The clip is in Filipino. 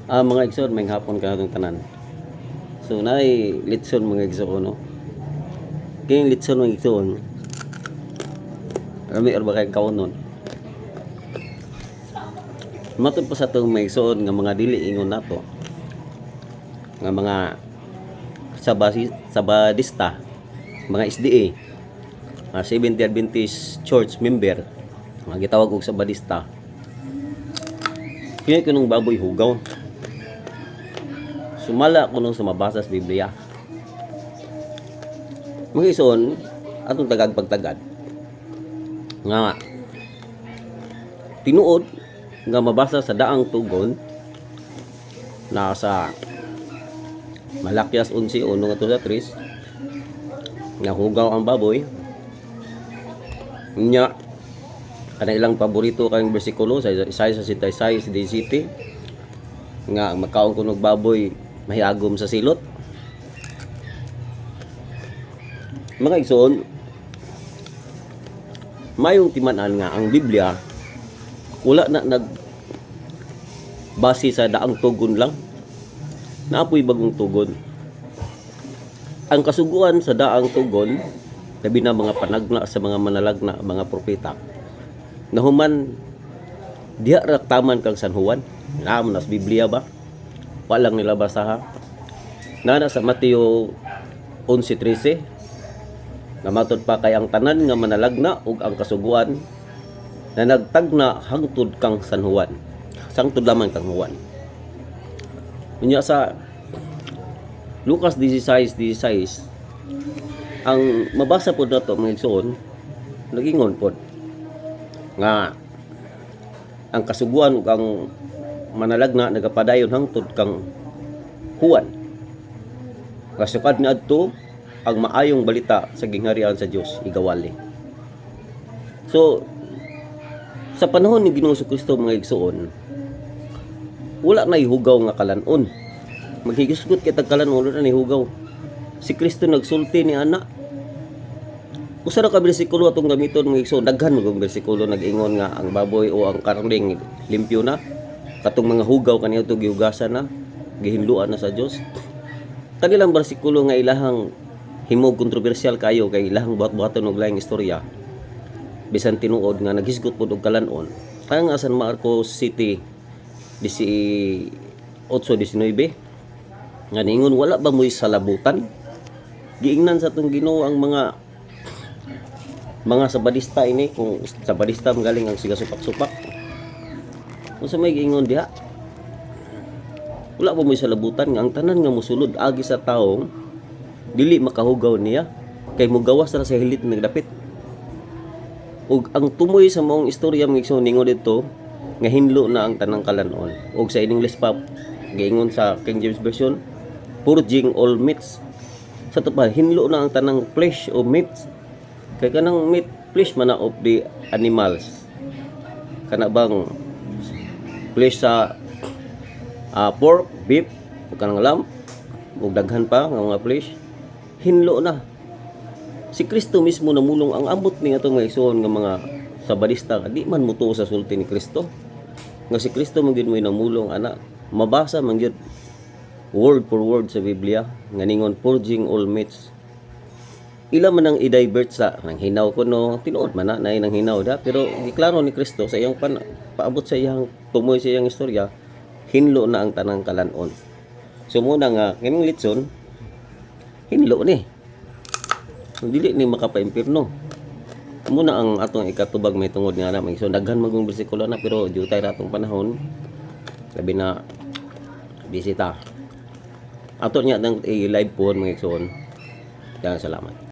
Mga igsoon, may hapon ka natong tanan. So naay litson mga igsoon no. Kini litson mga igsoon. Rami or ba kay kaunon. Matod pa sa tong mga igsoon nga mga dili ingon nato. Nga mga sabadista, mga SDA, mga Seventh-day Adventist Church member, mga gitawag og sabadista. Kini kunong baboy hugaw. Sumala ko nung sumabasa sa Biblia. Mga ison, atong tagag-pagtagad nga tinuod nga mabasa sa daang tugon na sa Malakias 11:1 nga sa 3 nga hugaw ang baboy nya kana ilang paborito kayong bersikulo sa Isaiah 66:17 nga makaon kunog baboy mahiyagom sa silot. Mga igsoon, mayong timan-an nga ang Biblia wala na base sa daang tugon lang. Naapoy bagong tugon. Ang kasuguan sa daang tugon, labi na mga panagna sa mga manalagna, mga propeta, nahuman diha ra taman kang San Juan. Naam nas Biblia ba? Walang nila basaha. Nana sa Mateo 11:13 na matod pa kay ang tanan nga manalagna ug ang kasuguan na nagtagna hangtod kang San Juan. Sangtod lamang kang Juan. Unya sa Lucas 16:16 ang mabasa po nato mga igsoon nagingon pod nga ang kasuguan ug ang manalagna nagapadayon hangtod kang Juan. Kasukad niadto ang maayong balita sa gingharian sa Dios igawali. So sa panahon ni Ginoong Kristo mga igsoon, wala na ihugaw nga kalanon. Maghigisgot kay tagkalanon wala na ihugaw. Si Kristo nagsulti ni ana. Usa ra ka bersikulo atong gamiton mga igsoon, daghan mga bersikulo nag-ingon nga ang baboy o ang karning limpyo na. Katong mga hugaw kaniya to gihugasan na, gihinluan na sa Dios. Kanilang bersikulo nga ilahang himog kontrobersyal kayo kay ilahang buhat-buhaton og laing istorya. Bisan tinuod nga naghisgot pod og kalanon. Kaya nga San Marcos City 18:19 nga ningon wala ba mo'y salabutan? Giingnan sa tong Ginoo ang mga sabadista ini, kung sabadista magaling ang siga supak-supak. Kung sa may giingon diha, wala ba mo'y salabutan nga ang tanan nga mosulod agi sa tawo dili makahugaw niya kay mogawas ra sa hilit nagdapit. Ug ang tumoy sa maong istorya mga igsoon ningon dito nga hinlo na ang tanang kalanon. Ug sa English pa giingon sa King James version, purging all meats. Sa tupad hinlo na ang tanang flesh o meats. Kay kanang meat flesh man of the animals. Kana bang flesh sa pork, beef, ug kanang lamb, ug daghan pa nga mga flesh. Hinlo na. Si Kristo mismo namulong ang ambot ni ato nga igsoon nga mga sabadista di man mutuo sa sulti ni Kristo. Nga si Kristo man gyud mo'y namulong ana. Mabasa man gyud word for word sa Biblia nga ningon purging all meats. Ila man ang i-divert sa nang hinaw kuno, tinuod man na nang hinaw da, pero giklaro ni Kristo sa iyang paabot sa iyang tumoy sa iyang istorya, hinlo na ang tanang kalanon. So muna nga kining litson hinlo ni. Dili ni makapaimpirno. Muna ang atong ikatubag may tungod nga na may so daghan magong bersikulo na pero jutay ra atong panahon. Labi na bisita. Ato nya nang i-live po mga igsoon. Salamat.